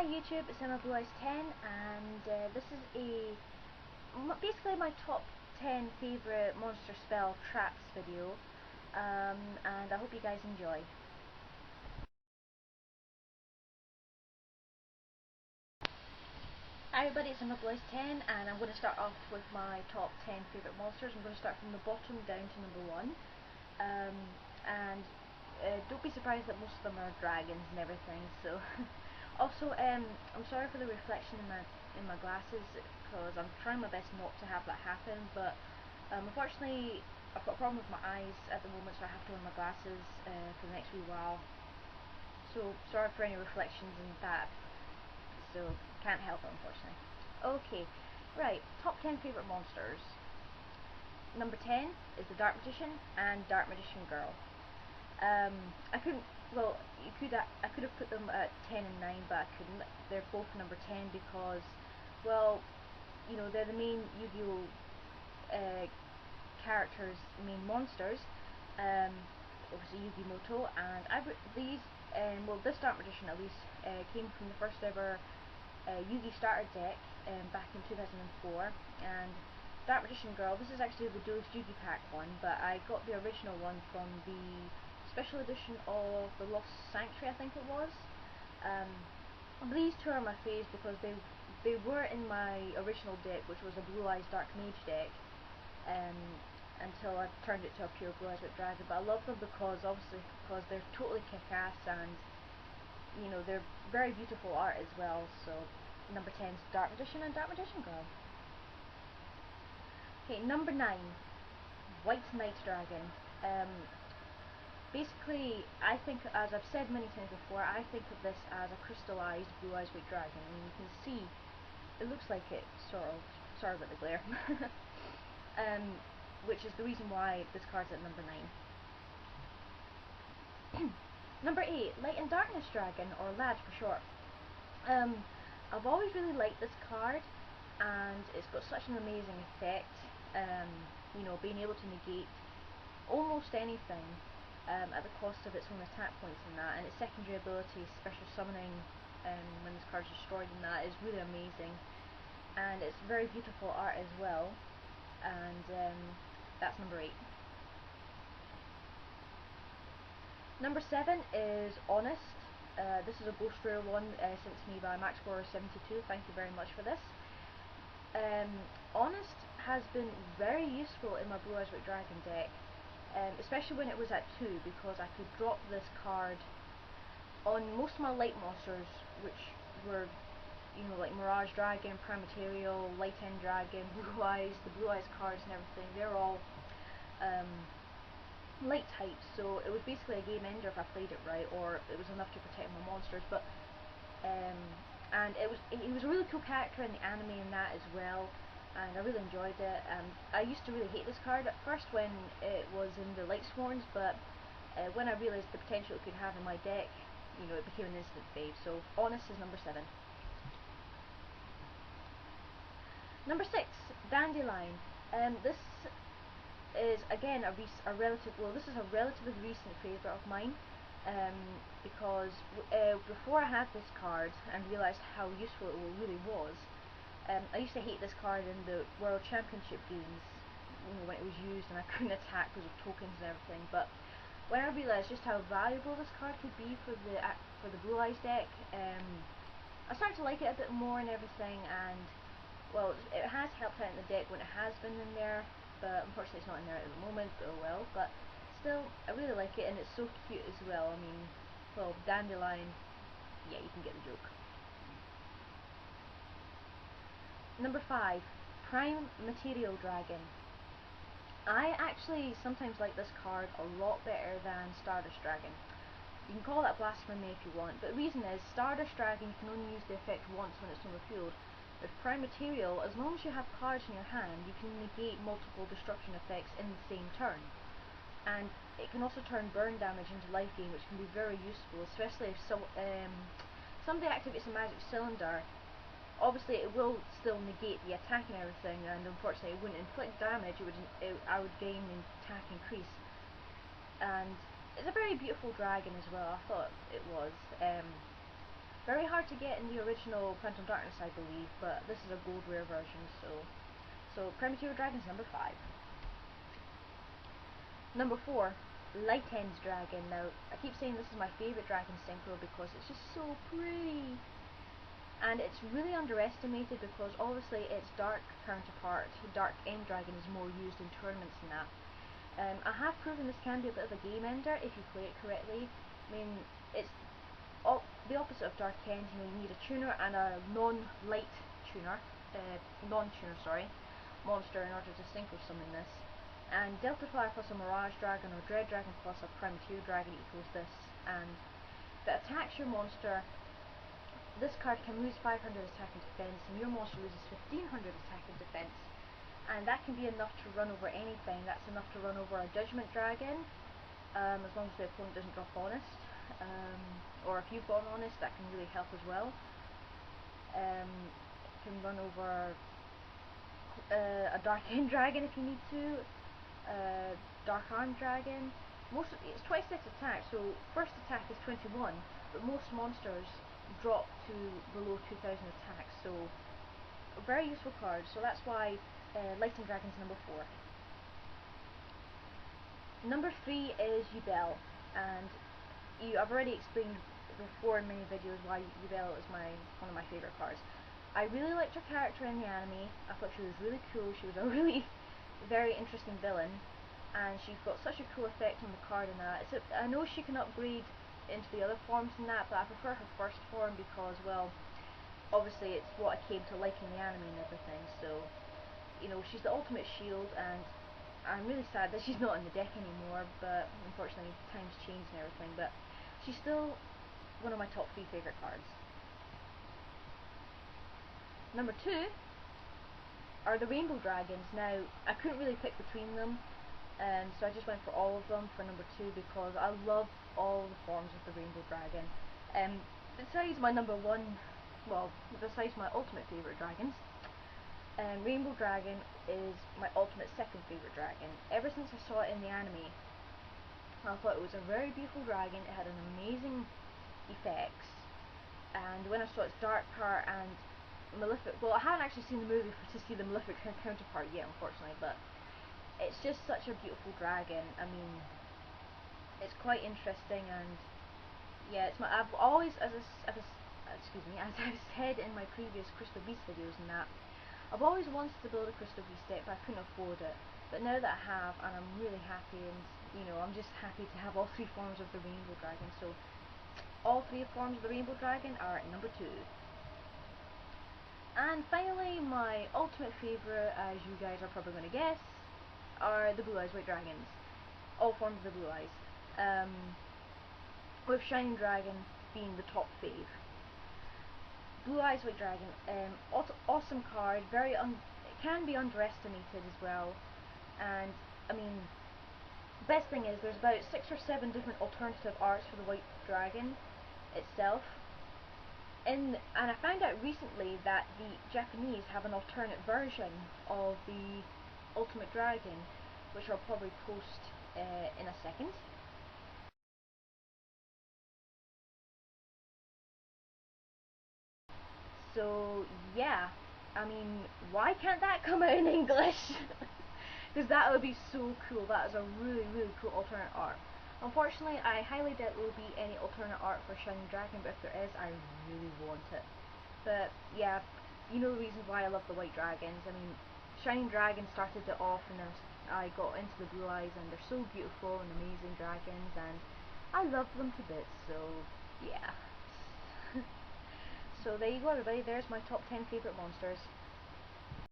Hi YouTube, it's Emma Blue Eyes 10 and this is basically my top 10 favourite monster spell traps video, and I hope you guys enjoy. Hi everybody, it's Emma Blue Eyes 10 and I'm going to start off with my top 10 favourite monsters. I'm going to start from the bottom down to number 1, and don't be surprised that most of them are dragons and everything, so also, I'm sorry for the reflection in my glasses, because I'm trying my best not to have that happen, but unfortunately I've got a problem with my eyes at the moment, so I have to wear my glasses for the next wee while. So sorry for any reflections and that, so can't help it unfortunately. Okay, right, top 10 favourite monsters. Number 10 is the Dark Magician and Dark Magician Girl. I couldn't, well, I could have put them at 10 and 9, but I couldn't. They're both number 10 because, well, you know, they're the main Yu-Gi-Oh characters, main monsters. Obviously Yu-Gi-Moto, and this Dark Magician at least came from the first ever Yu-Gi starter deck back in 2004, and Dark Magician Girl, this is actually the Duelist Yu-Gi pack one, but I got the original one from the special edition of the Lost Sanctuary, I think it was. These two are my faves because they were in my original deck, which was a Blue Eyes Dark Mage deck, until I turned it to a pure Blue Eyes White Dragon. But I love them because they're totally kick-ass, and you know, they're very beautiful art as well. So number 10 is Dark Magician and Dark Magician Girl. Okay, number 9, White Knight Dragon. Basically, I think, as I've said many times before, I think of this as a crystallized Blue Eyes White Dragon. I mean, you can see, it looks like it, sort of. Sorry about the glare. Which is the reason why this card's at number 9. Number 8, Light and Darkness Dragon, or LAD for short. I've always really liked this card, and it's got such an amazing effect. You know, being able to negate almost anything at the cost of its own attack points and that, and its secondary ability, special summoning, when this card is destroyed and that, is really amazing, and it's very beautiful art as well, and that's number 8. Number 7 is Honest. This is a Ghost Rare one sent to me by MaxWar72, thank you very much for this. Honest has been very useful in my Blue Eyes White Dragon deck, especially when it was at 2, because I could drop this card on most of my light monsters, which were, you know, like Mirage Dragon, Prime Material, Light End Dragon, Blue Eyes, the Blue Eyes cards and everything. They're all light types, so it was basically a game ender if I played it right, or it was enough to protect my monsters. But and he was a really cool character in the anime and that as well, and I really enjoyed it. I used to really hate this card at first when it was in the Light Sworns, but when I realised the potential it could have in my deck, you know, it became an instant fave. So Honest is number 7. Number 6, Dandelion. This is again this is a relatively recent favourite of mine, because before I had this card and realised how useful it really was, I used to hate this card in the World Championship games, you know, when it was used and I couldn't attack because of tokens and everything. But when I realised just how valuable this card could be for the Blue Eyes deck, I started to like it a bit more and everything, and well, it has helped out in the deck when it has been in there, but unfortunately it's not in there at the moment, oh well. But still, I really like it, and it's so cute as well. I mean, well, Dandelion, yeah, you can get the joke. Number 5, Prime Material Dragon. I actually sometimes like this card a lot better than Stardust Dragon. You can call that blasphemy if you want, but the reason is, Stardust Dragon, you can only use the effect once when it's on the field. With Prime Material, as long as you have cards in your hand, you can negate multiple destruction effects in the same turn. And it can also turn burn damage into life gain, which can be very useful, especially if somebody activates a magic cylinder. Obviously it will still negate the attack and everything, and unfortunately it wouldn't inflict damage, I would gain an attack increase. And it's a very beautiful dragon as well, I thought it was. Very hard to get in the original Phantom Darkness, I believe, but this is a gold rare version, so Premature Dragon's number 5. Number 4, Light End's Dragon. Now, I keep saying this is my favourite dragon synchro because it's just so pretty. And it's really underestimated because obviously its dark counterpart, Dark End Dragon, is more used in tournaments than that. I have proven this can be a bit of a game ender if you play it correctly. I mean, it's the opposite of Dark End. You know, you need a tuner and a non-light tuner, monster in order to synchro summon this. And Delta Flyer plus a Mirage Dragon or Dread Dragon plus a Premature Dragon equals this. And that attacks your monster. This card can lose 500 attack and defense, and your monster loses 1500 attack and defense. And that can be enough to run over anything. That's enough to run over a Judgment Dragon, as long as the opponent doesn't drop Honest. Or if you've got an Honest, that can really help as well. Can run over a Dark End Dragon if you need to. Dark Arm Dragon. It's 26 attack, so first attack is 21, but most monsters drop to below 2000 attack, so a very useful card. So that's why Light End Dragon's number 4. Number 3 is Yubel, and I've already explained before in many videos why Yubel is one of my favourite cards. I really liked her character in the anime. I thought she was really cool. She was a really very interesting villain, and she's got such a cool effect on the card in that. I know she can upgrade into the other forms in that, but I prefer her first form because, well, obviously it's what I came to like in the anime and everything. So, you know, she's the ultimate shield, and I'm really sad that she's not in the deck anymore, but unfortunately times changed and everything, but she's still one of my top 3 favourite cards. Number 2 are the Rainbow Dragons. Now, I couldn't really pick between them, so I just went for all of them for number 2 because I love all the forms of the Rainbow Dragon. Besides my number 1, well, besides my ultimate favourite dragons, Rainbow Dragon is my ultimate second favourite dragon. Ever since I saw it in the anime, I thought it was a very beautiful dragon. It had an amazing effects, and when I saw its dark part and Malefic, well, I haven't actually seen the movie to see the Malefic counterpart yet, unfortunately, but it's just such a beautiful dragon. I mean, it's quite interesting, and yeah, I've always, as I've said in my previous Crystal Beast videos and that, I've always wanted to build a Crystal Beast deck, but I couldn't afford it. But now that I have, and I'm really happy, and you know, I'm just happy to have all 3 forms of the Rainbow Dragon. So all 3 forms of the Rainbow Dragon are at number 2. And finally, my ultimate favourite, as you guys are probably going to guess, are the Blue Eyes White Dragons. All forms of the Blue Eyes. With Shining Dragon being the top fave. Blue Eyes White Dragon, awesome card, it can be underestimated as well, and I mean, best thing is there's about 6 or 7 different alternative arts for the White Dragon itself, and I found out recently that the Japanese have an alternate version of the Ultimate Dragon, which I'll probably post in a second. So yeah, I mean, why can't that come out in English? Because that would be so cool. That is a really, really cool alternate art. Unfortunately, I highly doubt there will be any alternate art for Shining Dragon, but if there is, I really want it. But yeah, you know the reasons why I love the White Dragons. I mean, Shining Dragon started it off, and I got into the Blue Eyes, and they're so beautiful and amazing dragons, and I love them to bits, so yeah. So there you go, everybody. There's my top 10 favourite monsters.